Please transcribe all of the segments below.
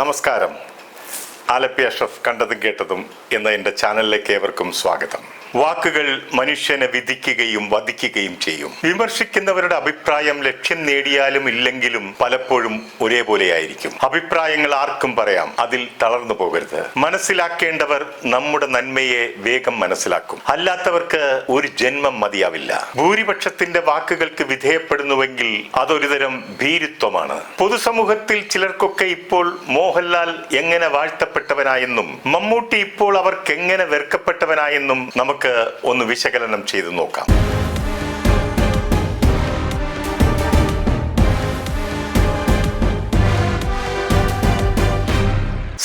നമസ്കാരം. ആലപ്പി അഷ്റഫ് കണ്ടതും കേട്ടതും എന്ന എൻ്റെ ചാനലിലേക്ക് ഏവർക്കും സ്വാഗതം. വാക്കുകൾ മനുഷ്യനെ വിധിക്കുകയും വധിക്കുകയും ചെയ്യും. വിമർശിക്കുന്നവരുടെ അഭിപ്രായം ലക്ഷ്യം നേടിയാലും ഇല്ലെങ്കിലും പലപ്പോഴും ഒരേപോലെയായിരിക്കും. അഭിപ്രായങ്ങൾ ആർക്കും പറയാം, അതിൽ തളർന്നു പോകരുത്. മനസ്സിലാക്കേണ്ടവർ നമ്മുടെ നന്മയെ വേഗം മനസ്സിലാക്കും, അല്ലാത്തവർക്ക് ഒരു ജന്മം മതിയാവില്ല. ഭൂരിപക്ഷത്തിന്റെ വാക്കുകൾക്ക് വിധേയപ്പെടുന്നുവെങ്കിൽ അതൊരുതരം ഭീരുത്വമാണ്. പൊതുസമൂഹത്തിൽ ചിലർക്കൊക്കെ ഇപ്പോൾ മോഹൻലാൽ എങ്ങനെ വാഴ്ത്തപ്പെട്ടവനായെന്നും മമ്മൂട്ടി ഇപ്പോൾ അവർക്ക് എങ്ങനെ വെറുക്കപ്പെട്ടവനായെന്നും നമുക്ക് ഒന്ന് വിശകലനം ചെയ്തു നോക്കാം.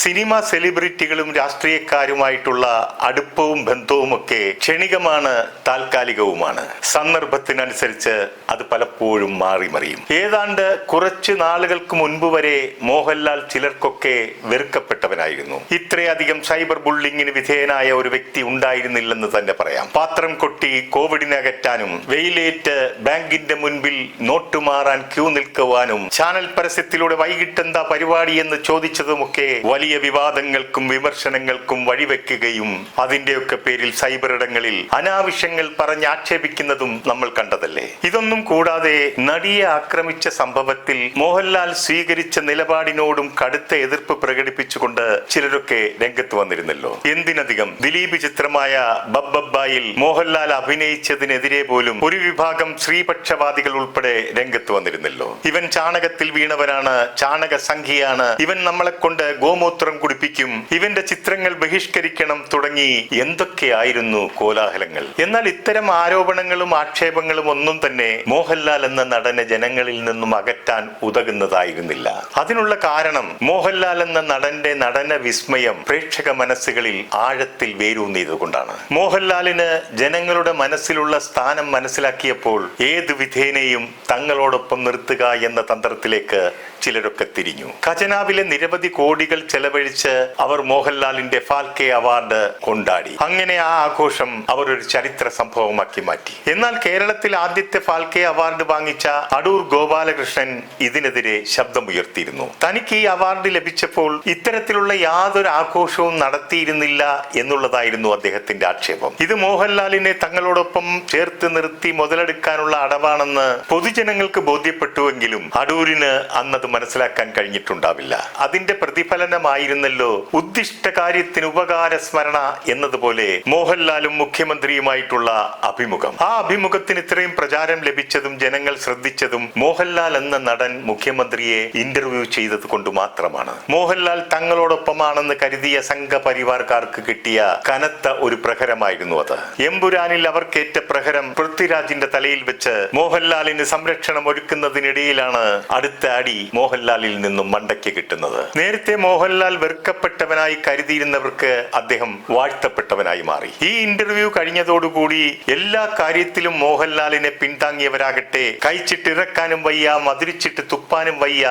സിനിമാ സെലിബ്രിറ്റികളും രാഷ്ട്രീയക്കാരുമായിട്ടുള്ള അടുപ്പവും ബന്ധവുമൊക്കെ ക്ഷണികമാണ്, താൽക്കാലികവുമാണ്. സന്ദർഭത്തിനനുസരിച്ച് അത് പലപ്പോഴും മാറി മറിയും. ഏതാണ്ട് കുറച്ച് നാളുകൾക്ക് മുൻപ് വരെ മോഹൻലാൽ ചിലർക്കൊക്കെ വെറുക്കപ്പെട്ടവനായിരുന്നു. ഇത്രയധികം സൈബർ ബുള്ളിങ്ങിന് വിധേയനായ ഒരു വ്യക്തി ഉണ്ടായിരുന്നില്ലെന്ന് തന്നെ പറയാം. പാത്രം കൊട്ടി കോവിഡിനെ അകറ്റാനും വെയിലേറ്റ് ബാങ്കിന്റെ മുൻപിൽ നോട്ട് മാറാൻ ക്യൂ നിൽക്കുവാനും ചാനൽ പരസ്യത്തിലൂടെ വൈകിട്ടെന്താ പരിപാടി എന്ന് ചോദിച്ചതുമൊക്കെ വലിയ വിവാദങ്ങൾക്കും വിമർശനങ്ങൾക്കും വഴിവെക്കുകയും അതിന്റെയൊക്കെ പേരിൽ സൈബർ ഇടങ്ങളിൽ അനാവശ്യങ്ങൾ പറഞ്ഞ് ആക്ഷേപിക്കുന്നതും നമ്മൾ കണ്ടതല്ലേ. ഇതൊന്നും കൂടാതെ നടിയെ ആക്രമിച്ച സംഭവത്തിൽ മോഹൻലാൽ സ്വീകരിച്ച നിലപാടിനോടും കടുത്ത എതിർപ്പ് പ്രകടിപ്പിച്ചുകൊണ്ട് ചിലരൊക്കെ രംഗത്ത് വന്നിരുന്നല്ലോ. എന്തിനധികം ദിലീപ് ചിത്രമായ ബബ്ബബ്ബായിൽ മോഹൻലാൽ അഭിനയിച്ചതിനെതിരെ പോലും ഒരു വിഭാഗം സ്ത്രീപക്ഷവാദികൾ ഉൾപ്പെടെ രംഗത്ത് വന്നിരുന്നല്ലോ. ഇവൻ ചാണകത്തിൽ വീണവനാണ്, ചാണക സംഖ്യയാണ്, ഇവൻ നമ്മളെ കൊണ്ട് ഗോമൂത്രം കുടിപ്പിക്കും, ഇവന്റെ ചിത്രങ്ങൾ ബഹിഷ്കരിക്കണം തുടങ്ങി എന്തൊക്കെയായിരുന്നു കോലാഹലങ്ങൾ. എന്നാൽ ഇത്തരം ആരോപണങ്ങളും ആക്ഷേപങ്ങളും ഒന്നും തന്നെ മോഹൻലാൽ എന്ന നടനെ ജനങ്ങളിൽ നിന്നും അകറ്റാൻ ഉതകുന്നതായിരുന്നില്ല. അതിനുള്ള കാരണം മോഹൻലാൽ എന്ന നടന്റെ നടന വിസ്മയം പ്രേക്ഷക മനസ്സുകളിൽ ആഴത്തിൽ വേരൂന്നിയതുകൊണ്ടാണ്. മോഹൻലാലിന് ജനങ്ങളുടെ മനസ്സിലുള്ള സ്ഥാനം മനസ്സിലാക്കിയപ്പോൾ ഏത് വിധേനയും തങ്ങളോടൊപ്പം നിർത്തുക എന്ന തന്ത്രത്തിലേക്ക് ചിലരൊക്കെ തിരിഞ്ഞു. ഖജനാവിലെ നിരവധി കോടികൾ ചെലവഴിച്ച് അവർ മോഹൻലാലിന്റെ ഫാൽക്കെ അവാർഡ് കൊണ്ടാടി. അങ്ങനെ ആ ആഘോഷം അവർ ഒരു ചരിത്ര സംഭവമാക്കി മാറ്റി. എന്നാൽ കേരളത്തിൽ ആദ്യത്തെ ഫാൽക്കെ അവാർഡ് വാങ്ങിച്ച അടൂർ ഗോപാലകൃഷ്ണൻ ഇതിനെതിരെ ശബ്ദമുയർത്തിയിരുന്നു. തനിക്ക് ഈ അവാർഡ് ലഭിച്ചപ്പോൾ ഇത്തരത്തിലുള്ള യാതൊരു ആഘോഷവും നടത്തിയിരുന്നില്ല എന്നുള്ളതായിരുന്നു അദ്ദേഹത്തിന്റെ ആക്ഷേപം. ഇത് മോഹൻലാലിനെ തങ്ങളോടൊപ്പം ചേർത്ത് നിർത്തി മുതലെടുക്കാനുള്ള അടവാണെന്ന് പൊതുജനങ്ങൾക്ക് ബോധ്യപ്പെട്ടുവെങ്കിലും അടൂരിന് അന്നത് മനസ്സിലാക്കാൻ കഴിഞ്ഞിട്ടുണ്ടാവില്ല. അതിന്റെ പ്രതിഫലനമായിരുന്നല്ലോ ഉദ്ദിഷ്ട കാര്യത്തിന് ഉപകാര സ്മരണ എന്നതുപോലെ മോഹൻലാലും മുഖ്യമന്ത്രിയുമായിട്ടുള്ള അഭിമുഖം. ആ അഭിമുഖത്തിന് ഇത്രയും പ്രചാരം ലഭിച്ചതും ജനങ്ങൾ ശ്രദ്ധിച്ചതും മോഹൻലാൽ എന്ന നടൻ മുഖ്യമന്ത്രിയെ ഇന്റർവ്യൂ ചെയ്തത് കൊണ്ട് മാത്രമാണ്. മോഹൻലാൽ തങ്ങളോടൊപ്പമാണെന്ന് കരുതിയ സംഘപരിവാർക്കാർക്ക് കിട്ടിയ കനത്ത ഒരു പ്രഹരമായിരുന്നു അത്. എമ്പുരാനിൽ അവർക്കേറ്റ പ്രഹരം പൃഥ്വിരാജിന്റെ തലയിൽ വെച്ച് മോഹൻലാലിന് സംരക്ഷണം ഒരുക്കുന്നതിനിടയിലാണ് അടുത്ത അടി മോഹൻലാലിൽ നിന്നും മണ്ടയ്ക്ക് കിട്ടുന്നത്. നേരത്തെ മോഹൻലാൽ വെറുക്കപ്പെട്ടവനായി കരുതിയിരുന്നവർക്ക് അദ്ദേഹം വാഴ്ത്തപ്പെട്ടവനായി മാറി. ഈ ഇന്റർവ്യൂ കഴിഞ്ഞതോടുകൂടി എല്ലാ കാര്യത്തിലും മോഹൻലാലിനെ പിന്താങ്ങിയവരാകട്ടെ കഴിച്ചിട്ടിറക്കാനും വയ്യ, മധുരിച്ചിട്ട് തുപ്പാനും വയ്യ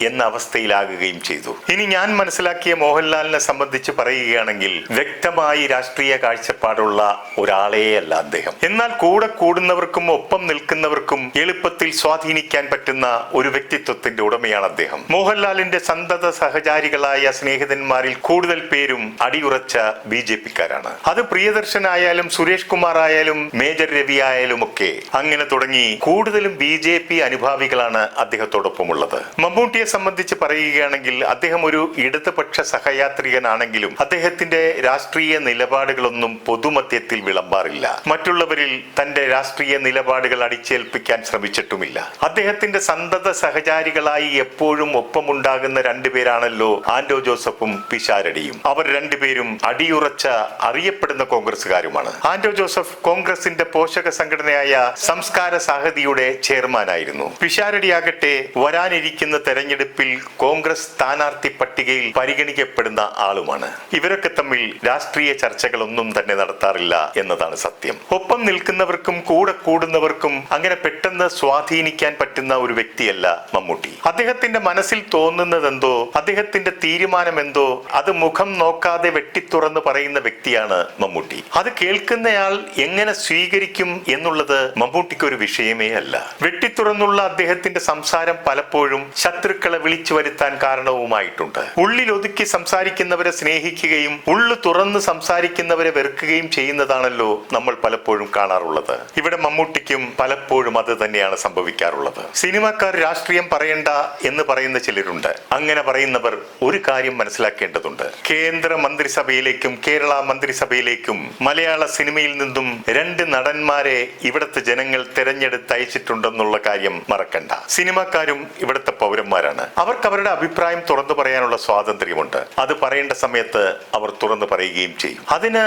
എന്ന അവസ്ഥയിലാകുകയും ചെയ്തു. ഇനി ഞാൻ മനസ്സിലാക്കിയ മോഹൻലാലിനെ സംബന്ധിച്ച് പറയുകയാണെങ്കിൽ വ്യക്തമായി രാഷ്ട്രീയ കാഴ്ചപ്പാടുള്ള ഒരാളെയല്ല അദ്ദേഹം. എന്നാൽ കൂടെ കൂടുന്നവർക്കും ഒപ്പം നിൽക്കുന്നവർക്കും എളുപ്പത്തിൽ സ്വാധീനിക്കാൻ പറ്റുന്ന ഒരു വ്യക്തിത്വത്തിന്റെ ഉടമയാണ് അദ്ദേഹം. മോഹൻലാലിന്റെ സന്തത സഹചാരികളായ സ്നേഹിതന്മാരിൽ കൂടുതൽ പേരും അടിയുറച്ച BJP-ക്കാരാണ്. അത് പ്രിയദർശനായാലും സുരേഷ് കുമാർ ആയാലും മേജർ രവി ആയാലും ഒക്കെ അങ്ങനെ തുടങ്ങി കൂടുതലും BJP അനുഭാവികളാണ് അദ്ദേഹത്തോടൊപ്പമുള്ളത്. മമ്മൂട്ടിയെ സംബന്ധിച്ച് പറയുകയാണെങ്കിൽ അദ്ദേഹം ഒരു ഇടതുപക്ഷ സഹയാത്രികനാണെങ്കിലും അദ്ദേഹത്തിന്റെ രാഷ്ട്രീയ നിലപാടുകളൊന്നും പൊതുമധ്യത്തിൽ വിളമ്പാറില്ല. മറ്റുള്ളവരിൽ തന്റെ രാഷ്ട്രീയ നിലപാടുകൾ അടിച്ചേൽപ്പിക്കാൻ ശ്രമിച്ചിട്ടുമില്ല. അദ്ദേഹത്തിന്റെ സന്തത സഹചാരികളായി എപ്പോഴും ഒപ്പമുണ്ടാകുന്ന രണ്ടുപേരാണല്ലോ ആന്റോ ജോസഫും പിഷാരടിയും. അവർ രണ്ടുപേരും അടിയുറച്ച അറിയപ്പെടുന്ന കോൺഗ്രസുകാരുമാണ്. ആന്റോ ജോസഫ് കോൺഗ്രസിന്റെ പോഷക സംഘടനയായ സംസ്കാര സാഹതിയുടെ ചെയർമാനായിരുന്നു. പിഷാരടിയാകട്ടെ വരാനിരിക്കുന്ന തെരഞ്ഞെടുപ്പിൽ കോൺഗ്രസ് സ്ഥാനാർത്ഥി പട്ടികയിൽ പരിഗണിക്കപ്പെടുന്ന ആളുമാണ്. ഇവരൊക്കെ തമ്മിൽ രാഷ്ട്രീയ ചർച്ചകളൊന്നും തന്നെ നടത്താറില്ല എന്നതാണ് സത്യം. ഒപ്പം നിൽക്കുന്നവർക്കും കൂടെ കൂടുന്നവർക്കും അങ്ങനെ പെട്ടെന്ന് സ്വാധീനിക്കാൻ പറ്റുന്ന ഒരു വ്യക്തിയല്ല മമ്മൂട്ടി. അദ്ദേഹത്തിന്റെ മനസ്സിൽ തോന്നുന്നതെന്തോ അദ്ദേഹത്തിന്റെ തീരുമാനം വർത്തമാനം എന്തോ അത് മുഖം നോക്കാതെ വെട്ടിത്തുറന്ന് പറയുന്ന വ്യക്തിയാണ് മമ്മൂട്ടി. അത് കേൾക്കുന്നയാൾ എങ്ങനെ സ്വീകരിക്കും എന്നുള്ളത് മമ്മൂട്ടിക്ക് ഒരു വിഷയമേ അല്ല. വെട്ടിത്തുറന്നുള്ള അദ്ദേഹത്തിന്റെ സംസാരം പലപ്പോഴും ശത്രുക്കളെ വിളിച്ചു വരുത്താൻ കാരണവുമായിട്ടുണ്ട്. ഉള്ളിലൊതുക്കി സംസാരിക്കുന്നവരെ സ്നേഹിക്കുകയും ഉള്ളു തുറന്ന് സംസാരിക്കുന്നവരെ വെറുക്കുകയും ചെയ്യുന്നതാണല്ലോ നമ്മൾ പലപ്പോഴും കാണാറുള്ളത്. ഇവിടെ മമ്മൂട്ടിക്കും പലപ്പോഴും അത് തന്നെയാണ് സംഭവിക്കാറുള്ളത്. സിനിമാക്കാർ രാഷ്ട്രീയം പറയണ്ട എന്ന് പറയുന്ന ചിലരുണ്ട്. അങ്ങനെ പറയുന്നവർ ഒരു കാര്യം മനസ്സിലാക്കേണ്ടതുണ്ട്. കേന്ദ്ര മന്ത്രിസഭയിലേക്കും കേരള മന്ത്രിസഭയിലേക്കും മലയാള സിനിമയിൽ നിന്നും 2 നടന്മാരെ ഇവിടുത്തെ ജനങ്ങൾ തെരഞ്ഞെടുത്ത് അയച്ചിട്ടുണ്ടെന്നുള്ള കാര്യം മറക്കണ്ട. സിനിമാക്കാരും ഇവിടുത്തെ പൗരന്മാരാണ്. അവർക്ക് അവരുടെ അഭിപ്രായം തുറന്നു പറയാനുള്ള സ്വാതന്ത്ര്യമുണ്ട്. അത് പറയേണ്ട സമയത്ത് അവർ തുറന്നു പറയുകയും ചെയ്യും. അതിന്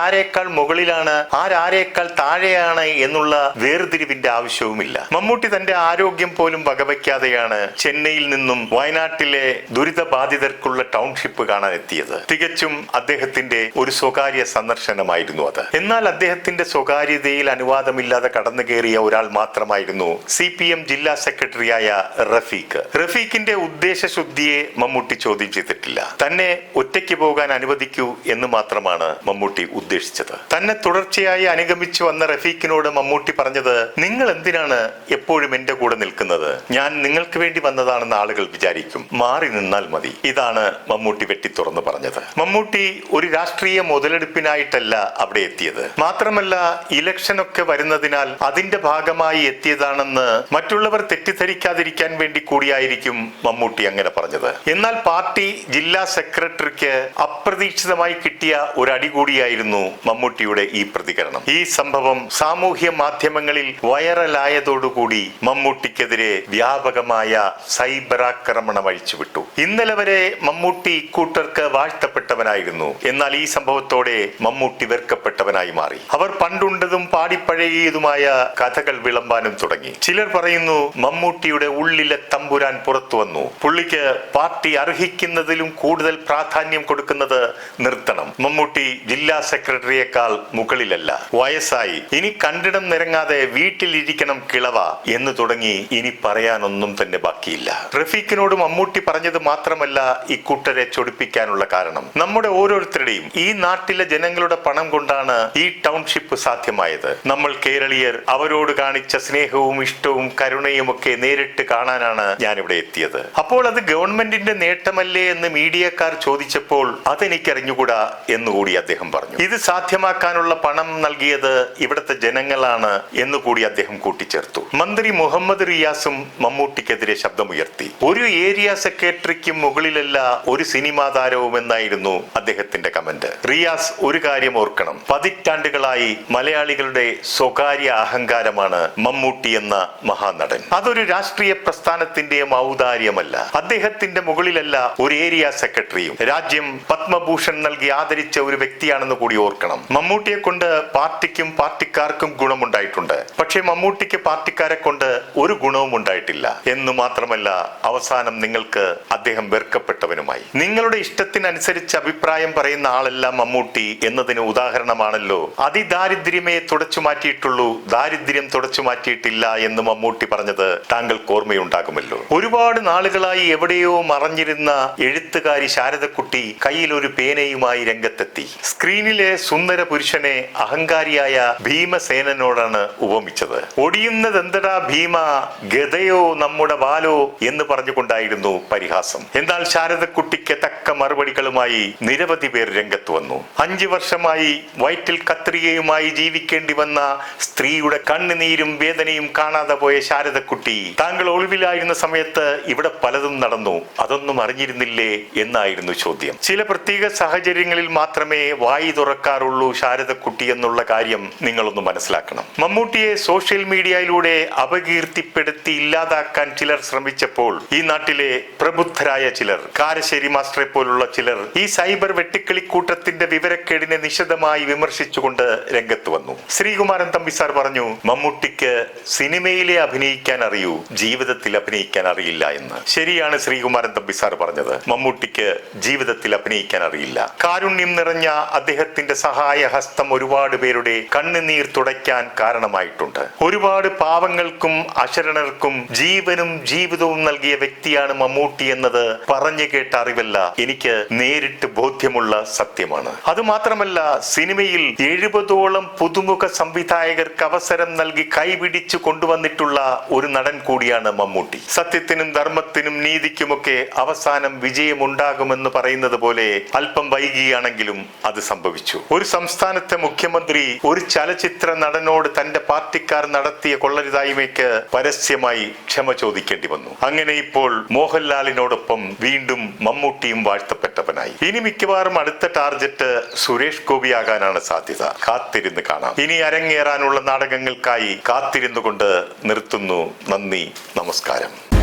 ആരേക്കാൾ മുകളിലാണ് ആരേക്കാൾ താഴെയാണ് എന്നുള്ള വേർതിരിവിന്റെ ആവശ്യവുമില്ല. മമ്മൂട്ടി തന്റെ ആരോഗ്യം പോലും വകവയ്ക്കാതെയാണ് ചെന്നൈയിൽ നിന്നും വയനാട്ടിലെ ദുരിതബാധിതർക്കുള്ള ടൗൺഷിപ്പ് കാണാൻ എത്തിയത്. തികച്ചും അദ്ദേഹത്തിന്റെ ഒരു സ്വകാര്യ സന്ദർശനമായിരുന്നു അത്. എന്നാൽ അദ്ദേഹത്തിന്റെ സ്വകാര്യതയിൽ അനുവാദമില്ലാതെ കടന്നു കയറിയ ഒരാൾ മാത്രമായിരുന്നു CPM ജില്ലാ സെക്രട്ടറിയായ റഫീഖ്. റഫീഖിന്റെ ഉദ്ദേശശുദ്ധിയെ മമ്മൂട്ടി ചോദ്യം ചെയ്തിട്ടില്ല. തന്നെ ഒറ്റയ്ക്ക് പോകാൻ അനുവദിക്കൂ എന്ന് മാത്രമാണ് മമ്മൂട്ടി ഉദ്ദേശിച്ചത്. തന്നെ തുടർച്ചയായി അനുഗമിച്ചു വന്ന റഫീഖിനോട് മമ്മൂട്ടി പറഞ്ഞത്, നിങ്ങൾ എന്തിനാണ് എപ്പോഴും എന്റെ കൂടെ നിൽക്കുന്നത്? ഞാൻ നിങ്ങൾക്ക് വേണ്ടി വന്നതാണെന്ന് ആളുകൾ വിചാരിക്കും, മാറി നിന്നാൽ മതി. ഇതാണ് മമ്മൂട്ടി വെട്ടിത്തുറന്ന് പറഞ്ഞത്. മമ്മൂട്ടി ഒരു രാഷ്ട്രീയ മുതലെടുപ്പിനായിട്ടല്ല അവിടെ എത്തിയത്. മാത്രമല്ല ഇലക്ഷൻ ഒക്കെ വരുന്നതിനാൽ അതിന്റെ ഭാഗമായി എത്തിയതാണെന്ന് മറ്റുള്ളവർ തെറ്റിദ്ധരിക്കാതിരിക്കാൻ വേണ്ടി കൂടിയായിരിക്കും മമ്മൂട്ടി അങ്ങനെ പറഞ്ഞത്. എന്നാൽ പാർട്ടി ജില്ലാ സെക്രട്ടറിക്ക് അപ്രതീക്ഷിതമായി കിട്ടിയ ഒരു അടി കൂടിയായിരുന്നു മമ്മൂട്ടിയുടെ ഈ പ്രതികരണം. ഈ സംഭവം സാമൂഹ്യ മാധ്യമങ്ങളിൽ വൈറലായതോടുകൂടി മമ്മൂട്ടിക്കെതിരെ വ്യാപകമായ സൈബർ ആക്രമണം അഴിച്ചുവിട്ടു. ഇന്നലെ വരെ മമ്മൂട്ടി കൂട്ടർക്ക് വാഴ്ത്തപ്പെട്ടവനായിരുന്നു. എന്നാൽ ഈ സംഭവത്തോടെ മമ്മൂട്ടി വെറുക്കപ്പെട്ടവനായി മാറി. അവർ പണ്ടുണ്ടതും പാടിപ്പഴകിയതുമായ കഥകൾ വിളമ്പാനും തുടങ്ങി. ചിലർ പറയുന്നു മമ്മൂട്ടിയുടെ ഉള്ളിലെ തമ്പുരാൻ പുറത്തു വന്നു, പുള്ളിക്ക് പാർട്ടി അർഹിക്കുന്നതിലും കൂടുതൽ പ്രാധാന്യം കൊടുക്കുന്നത് നിർത്തണം, മമ്മൂട്ടി ജില്ലാ സെക്രട്ടറിയേക്കാൾ മുകളിലല്ല, വയസ്സായി, ഇനി കണ്ടിടം നിരങ്ങാതെ വീട്ടിലിരിക്കണം കിളവ എന്ന് തുടങ്ങി ഇനി പറയാനൊന്നും തന്നെ ബാക്കിയില്ല. റഫീഖിനോട് മമ്മൂട്ടി പറഞ്ഞത് മാത്രമല്ല ഇക്കൂട്ടരെ ചൊടിപ്പിക്കാനുള്ള കാരണം. നമ്മുടെ ഓരോരുത്തരുടെയും ഈ നാട്ടിലെ ജനങ്ങളുടെ പണം കൊണ്ടാണ് ഈ ടൗൺഷിപ്പ് സാധ്യമായത്. നമ്മൾ കേരളീയർ അവരോട് കാണിച്ച സ്നേഹവും ഇഷ്ടവും കരുണയും ഒക്കെ നേരിട്ട് കാണാനാണ് ഞാനിവിടെ എത്തിയത്. അപ്പോൾ അത് ഗവൺമെന്റിന്റെ നേട്ടമല്ലേ എന്ന് മീഡിയക്കാർ ചോദിച്ചപ്പോൾ അതെനിക്കറിഞ്ഞുകൂടാ എന്നുകൂടി അദ്ദേഹം പറഞ്ഞു. ഇത് സാധ്യമാക്കാനുള്ള പണം നൽകിയത് ഇവിടുത്തെ ജനങ്ങളാണ് എന്നുകൂടി അദ്ദേഹം കൂട്ടിച്ചേർത്തു. മന്ത്രി മുഹമ്മദ് റിയാസും മമ്മൂട്ടിക്കെതിരെ ശബ്ദമുയർത്തി. ഒരു ഏരിയ സെക്രട്ടറിക്ക് മുകളിലല്ല ഒരു സിനിമാ താരവും എന്നായിരുന്നു അദ്ദേഹത്തിന്റെ കമന്റ്. റിയാസ് ഒരു കാര്യം ഓർക്കണം, പതിറ്റാണ്ടുകളായി മലയാളികളുടെ സ്വകാര്യ അഹങ്കാരമാണ് മമ്മൂട്ടി എന്ന മഹാനടൻ. അതൊരു രാഷ്ട്രീയ പ്രസ്ഥാനത്തിന്റെയും ഔദാര്യമല്ല. അദ്ദേഹത്തിന്റെ മുകളിലല്ല ഒരു ഏരിയ സെക്രട്ടറിയും. രാജ്യം പത്മഭൂഷൺ നൽകി ആദരിച്ച ഒരു വ്യക്തിയാണെന്ന് കൂടി ഓർക്കണം. മമ്മൂട്ടിയെ കൊണ്ട് പാർട്ടിക്കും പാർട്ടിക്കാർക്കും ഗുണമുണ്ടായിട്ടുണ്ട്. പക്ഷേ മമ്മൂട്ടിക്ക് പാർട്ടിക്കാരെ കൊണ്ട് ഒരു ഗുണവും ഉണ്ടായിട്ടില്ല എന്ന് മാത്രമല്ല, അവസാനം നിങ്ങൾക്ക് അദ്ദേഹം വെറുക്കപ്പെട്ടവനുമായി. നിങ്ങളുടെ ഇഷ്ടത്തിനനുസരിച്ച് അഭിപ്രായം പറയുന്ന ആളല്ല മമ്മൂട്ടി എന്നതിന് ഉദാഹരണമാണല്ലോ അതിദാരിദ്ര്യമേ തുടച്ചു മാറ്റിയിട്ടുള്ളൂ, ദാരിദ്ര്യം തുടച്ചു മാറ്റിയിട്ടില്ല എന്ന് മമ്മൂട്ടി പറഞ്ഞത് താങ്കൾക്ക് ഓർമ്മയുണ്ടാകുമല്ലോ. ഒരുപാട് നാളുകളായി എവിടെയോ മറഞ്ഞിരുന്ന എഴുത്തുകാരി ശാരദക്കുട്ടി കയ്യിൽ ഒരു പേനയുമായി രംഗത്തെത്തി. സ്ക്രീനിലെ സുന്ദര പുരുഷനെ അഹങ്കാരിയായ ഭീമസേനനോടാണ് ഉപമിച്ചത്. ഒടിയുന്നതെന്തടാ ഭീമ, ഗതയോ നമ്മുടെ വാലോ എന്ന് പറഞ്ഞുകൊണ്ടായിരുന്നു പരിഹാസം. എന്നാൽ ശാരദക്കുട്ടിക്ക് തക്ക മറുപടികളുമായി നിരവധി പേർ രംഗത്ത് വന്നു. 5 വർഷമായി വയറ്റിൽ കത്രികയുമായി ജീവിക്കേണ്ടി വന്ന സ്ത്രീയുടെ കണ്ണുനീരും വേദനയും കാണാതെ പോയ ശാരദക്കുട്ടി, താങ്കൾ ഒളിവിലായിരുന്ന സമയത്ത് ഇവിടെ പലതും നടന്നു, അതൊന്നും അറിഞ്ഞിരുന്നില്ലേ എന്നായിരുന്നു ചോദ്യം. ചില പ്രത്യേക സാഹചര്യങ്ങളിൽ മാത്രമേ വായി തുറക്കാറുള്ളൂ ശാരദക്കുട്ടി എന്നുള്ള കാര്യം നിങ്ങളൊന്ന് മനസ്സിലാക്കണം. മമ്മൂട്ടിയെ സോഷ്യൽ മീഡിയയിലൂടെ അപകീർത്തിപ്പെടുത്തി ഇല്ലാതാക്കാൻ ചിലർ ശ്രമിച്ചപ്പോൾ ഈ നാട്ടിലെ പ്രബുദ്ധരായ ചിലർ, കാരശ്ശേരി മാസ്റ്ററെ പോലുള്ള ചിലർ ഈ സൈബർ വെട്ടിക്കളിക്കൂട്ടത്തിന്റെ വിവരക്കേടിനെ നിശിതമായി വിമർശിച്ചുകൊണ്ട് രംഗത്ത് വന്നു. ശ്രീകുമാരൻ തമ്പി സാർ പറഞ്ഞു, മമ്മൂട്ടിക്ക് സിനിമയിലെ അഭിനയിക്കാൻ അറിയൂ, ജീവിതത്തിൽ അഭിനയിക്കാൻ അറിയില്ല എന്ന്. ശരിയാണ് ശ്രീകുമാരൻ തമ്പി സാർ പറഞ്ഞത്. മമ്മൂട്ടിക്ക് ജീവിതത്തിൽ അഭിനയിക്കാൻ അറിയില്ല. കാരുണ്യം നിറഞ്ഞ അദ്ദേഹത്തിന്റെ സഹായ ഹസ്തം ഒരുപാട് പേരുടെ കണ്ണുനീർ തുടയ്ക്കാൻ കാരണമായിട്ടുണ്ട്. ഒരുപാട് പാവങ്ങൾക്കും അശരണർക്കും ജീവനും ജീവിതവും നൽകിയ വ്യക്തിയാണ് മമ്മൂട്ടി എന്നത് പറഞ്ഞു കേട്ട അറിവല്ല, എനിക്ക് നേരിട്ട് ബോധ്യമുള്ള സത്യമാണ്. അതുമാത്രമല്ല, സിനിമയിൽ 70ഓളം പുതുമുഖ സംവിധായകർക്ക് അവസരം നൽകി കൈപിടിച്ചു കൊണ്ടുവന്നിട്ടുള്ള ഒരു നടൻ കൂടിയാണ് മമ്മൂട്ടി. സത്യത്തിനും ധർമ്മത്തിനും നീതിക്കുമൊക്കെ അവസാനം വിജയമുണ്ടാകുമെന്ന് പറയുന്നത് പോലെ അല്പം വൈകിയാണെങ്കിലും അത് സംഭവിച്ചു. ഒരു സംസ്ഥാനത്തെ മുഖ്യമന്ത്രി ഒരു ചലച്ചിത്ര നടനോട് തന്റെ പാർട്ടിക്കാർ നടത്തിയ കൊള്ളരുതായ്മയ്ക്ക് പരസ്യമായി ക്ഷമ ചോദിക്കേണ്ടി വന്നു. അങ്ങനെ ഇപ്പോൾ മോഹൻലാലിനോടൊപ്പം വീണ്ടും മമ്മൂട്ടിയും വാഴ്ത്തപ്പെട്ടവനായി. ഇനി മിക്കവാറും അടുത്ത ടാർഗറ്റ് സുരേഷ് ഗോപിയാകാനാണ് സാധ്യത. കാത്തിരുന്ന് കാണാം. ഇനി അരങ്ങേറാനുള്ള നാടകങ്ങൾക്കായി കാത്തിരുന്നു കൊണ്ട് നിർത്തുന്നു. നന്ദി, നമസ്കാരം.